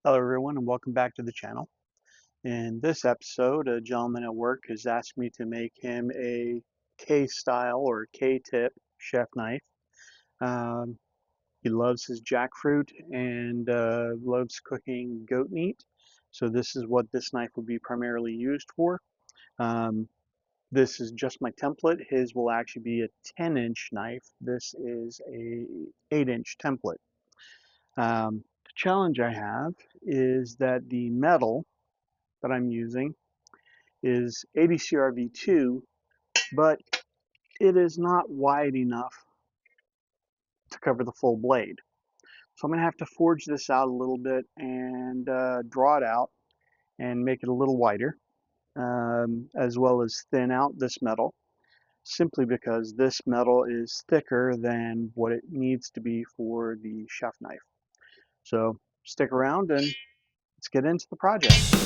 Hello everyone and welcome back to the channel. In this episode, a gentleman at work has asked me to make him a K-style or K-tip chef knife. Um, he loves his jackfruit and loves cooking goat meat. So this is what this knife will be primarily used for. Um, this is just my template. His will actually be a 10-inch knife. This is a 8-inch template. The challenge I have is that the metal that I'm using is 80 CRV2, but it is not wide enough to cover the full blade. So I'm going to have to forge this out a little bit and draw it out and make it a little wider, as well as thin out this metal, simply because this metal is thicker than what it needs to be for the chef knife. So stick around and let's get into the project.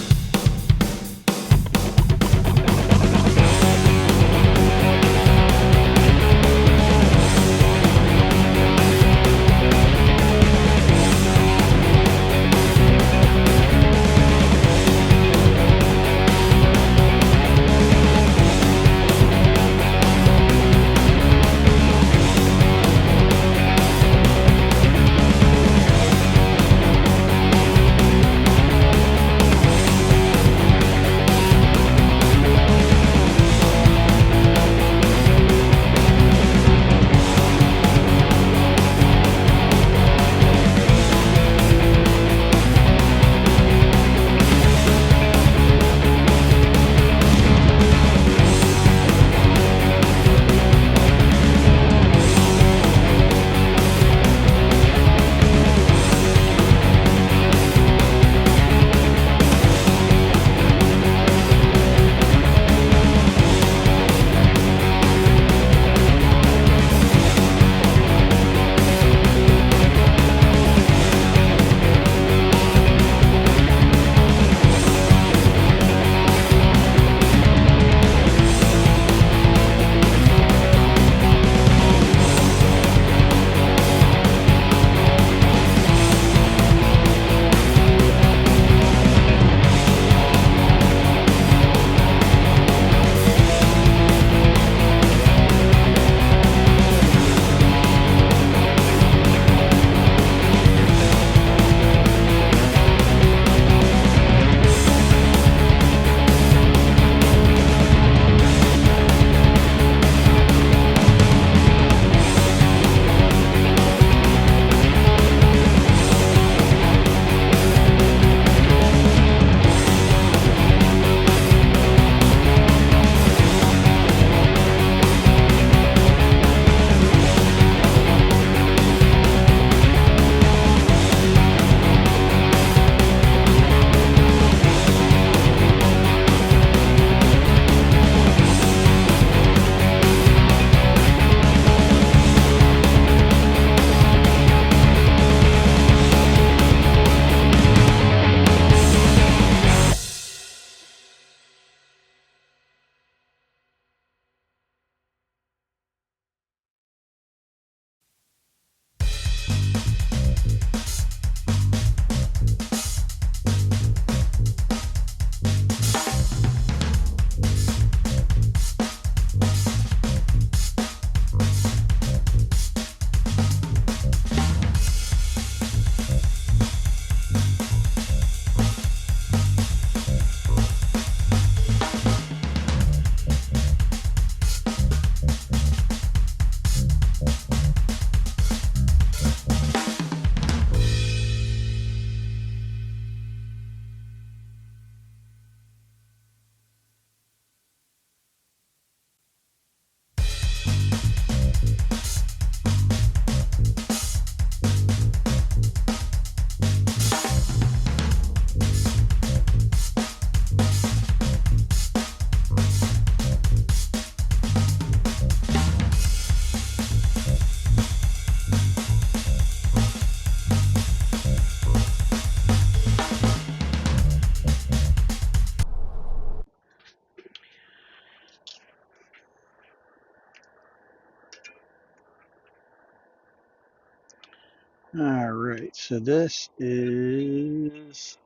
All right, so this is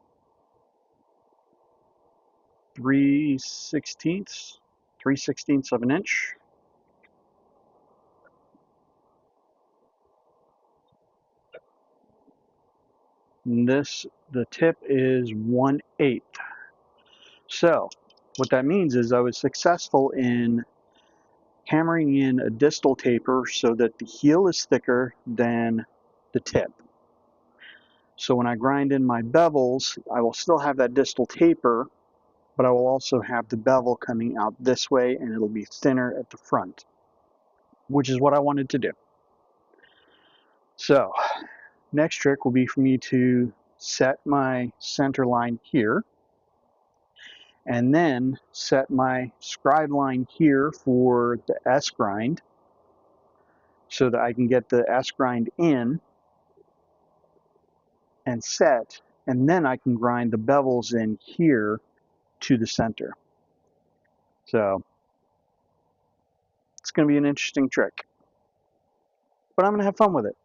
3/16 of an inch. And the tip is 1/8. So what that means is I was successful in hammering in a distal taper so that the heel is thicker than the tip. So when I grind in my bevels, I will still have that distal taper, but I will also have the bevel coming out this way, and it'll be thinner at the front, which is what I wanted to do. So next trick will be for me to set my center line here, and then set my scribe line here for the S grind so that I can get the S grind in and set, and then I can grind the bevels in here to the center. So it's going to be an interesting trick, but I'm going to have fun with it.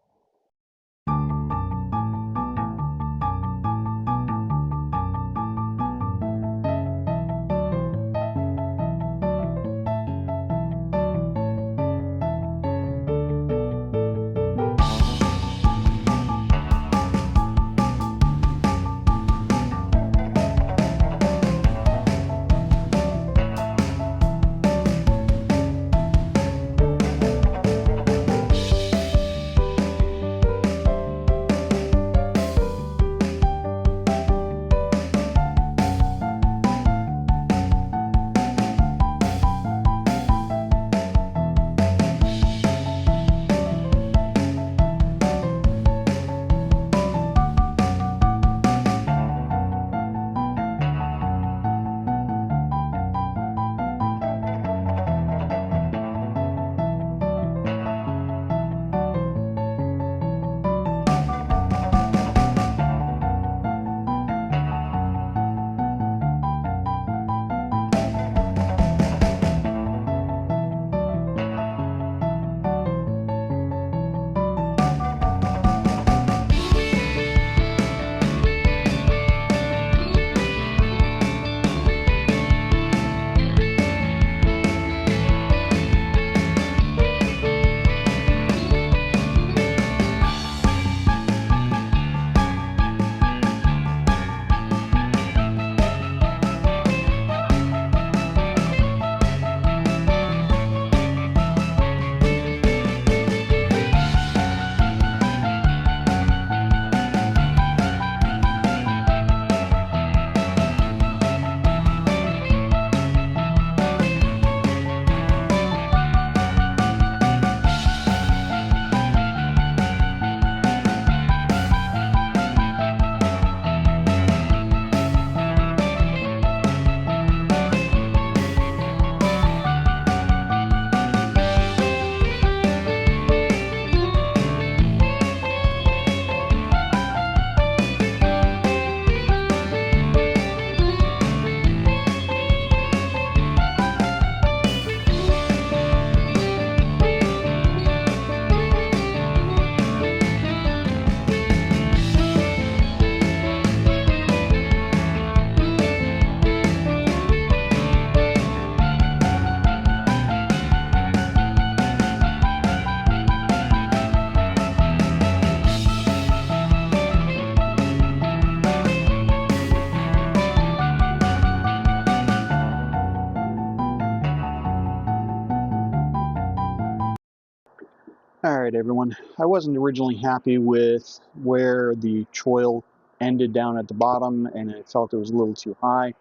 All right, everyone. I wasn't originally happy with where the choil ended down at the bottom, and I felt it was a little too high.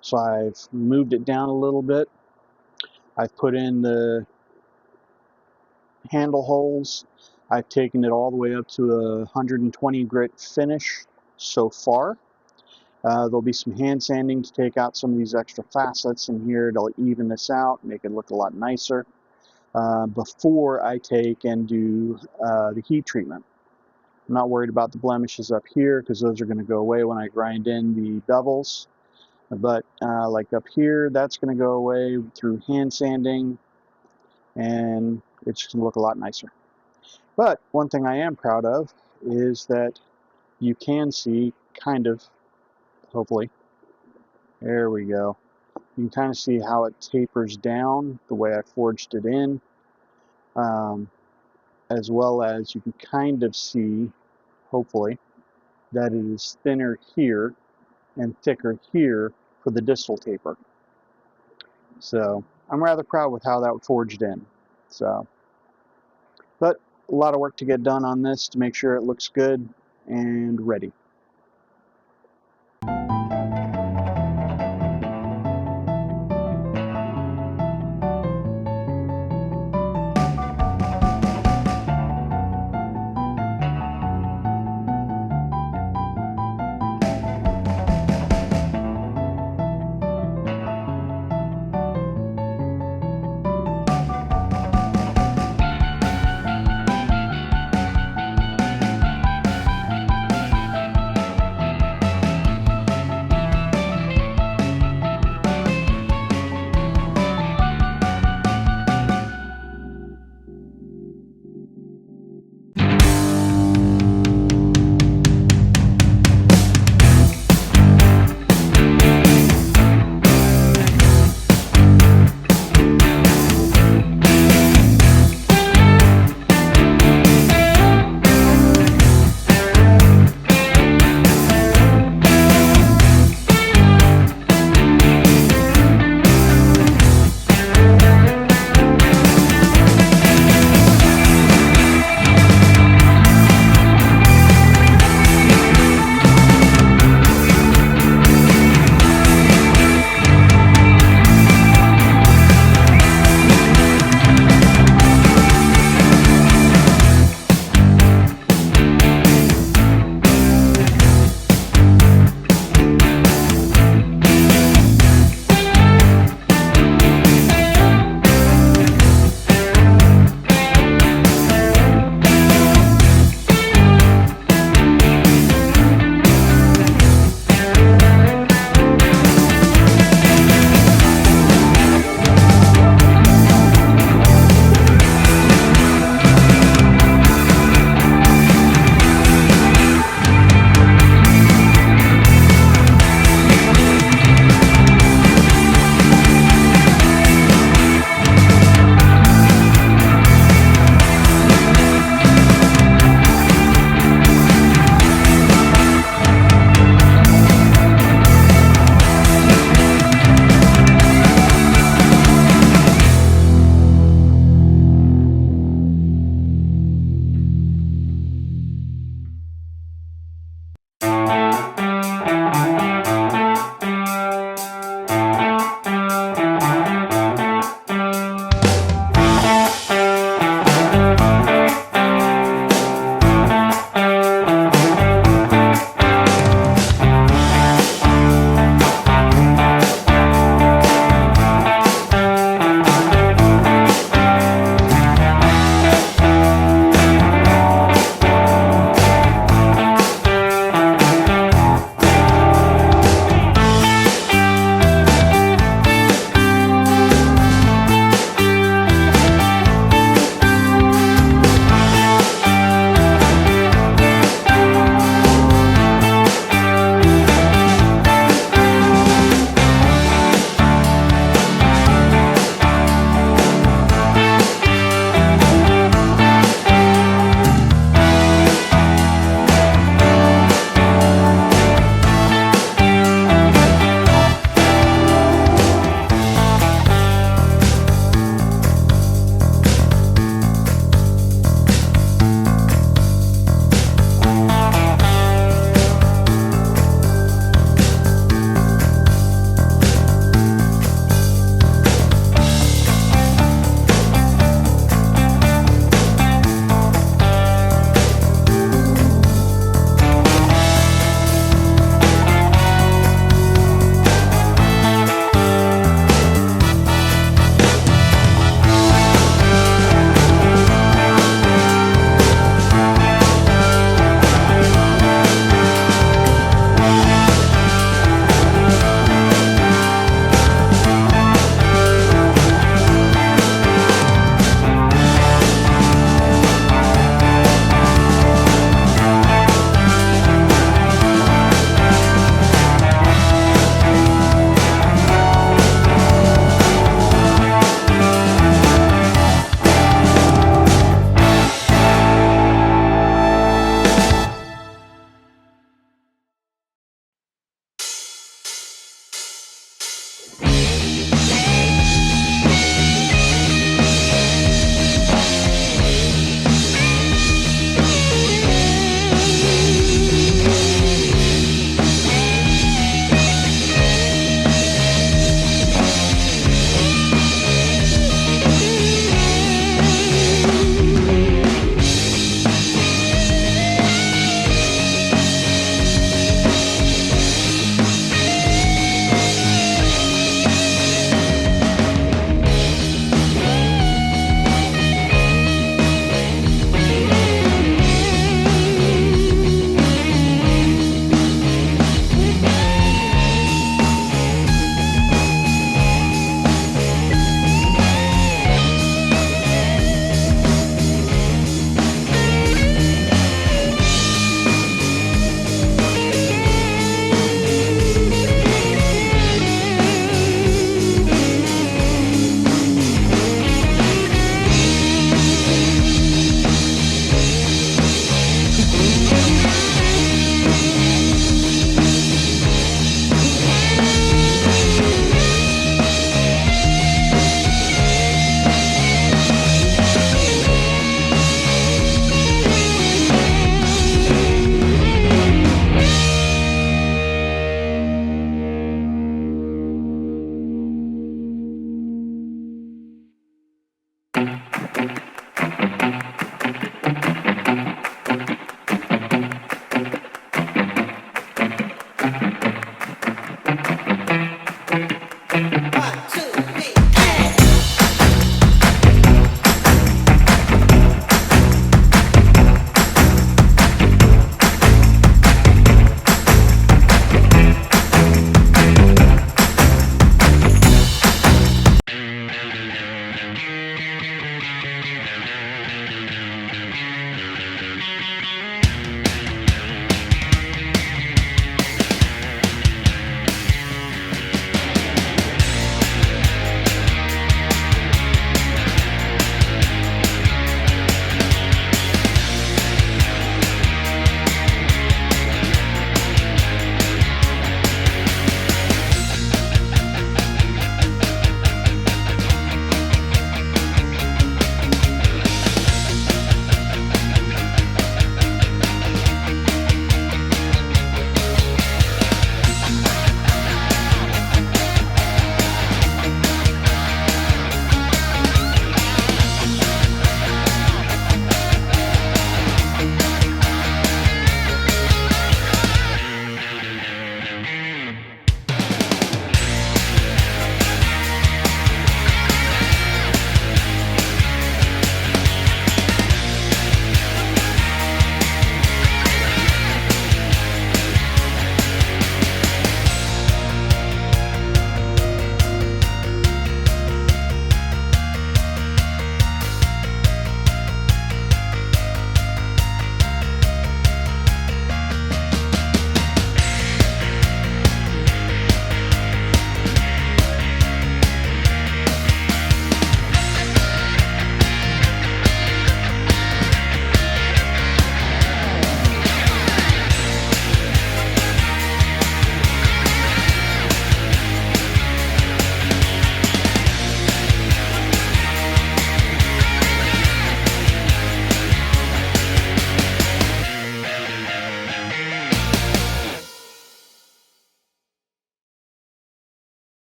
So I've moved it down a little bit. I've put in the handle holes. I've taken it all the way up to a 120 grit finish so far. There'll be some hand sanding to take out some of these extra facets in here to even this out, make it look a lot nicer before I take and do the heat treatment. I'm not worried about the blemishes up here because those are going to go away when I grind in the bevels. But like up here, that's going to go away through hand sanding, and it's going to look a lot nicer. But one thing I am proud of is that you can see kind of, hopefully, there we go. You can kind of see how it tapers down the way I forged it in, as well as you can kind of see, hopefully, that it is thinner here and thicker here for the distal taper. So I'm rather proud with how that forged in. So, but a lot of work to get done on this to make sure it looks good and ready.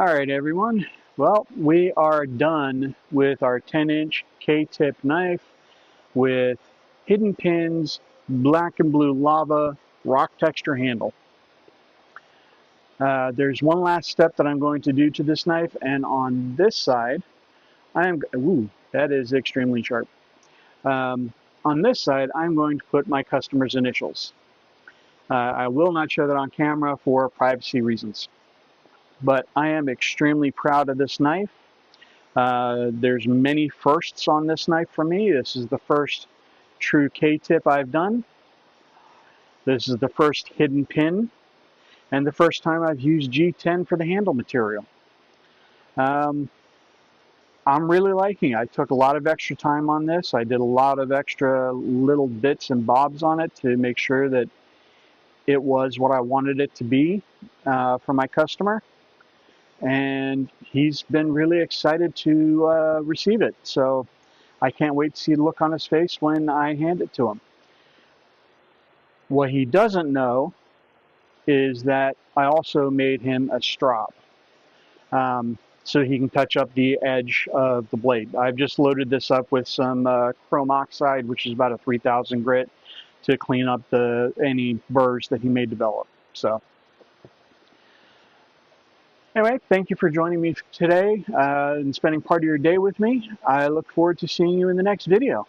All right, everyone. Well, we are done with our 10-inch K-tip knife with hidden pins, black and blue lava, rock texture handle. There's one last step that I'm going to do to this knife, and on this side, that is extremely sharp. On this side, I'm going to put my customer's initials. I will not show that on camera for privacy reasons, but I am extremely proud of this knife. There's many firsts on this knife for me. This is the first true K-tip I've done. This is the first hidden pin, and the first time I've used G10 for the handle material. I'm really liking it. I took a lot of extra time on this. I did a lot of extra little bits and bobs on it to make sure that it was what I wanted it to be for my customer. And he's been really excited to receive it. So I can't wait to see the look on his face when I hand it to him. What he doesn't know is that I also made him a strop. So he can touch up the edge of the blade. I've just loaded this up with some chrome oxide, which is about a 3000 grit, to clean up any burrs that he may develop. So anyway, thank you for joining me today and spending part of your day with me. I look forward to seeing you in the next video.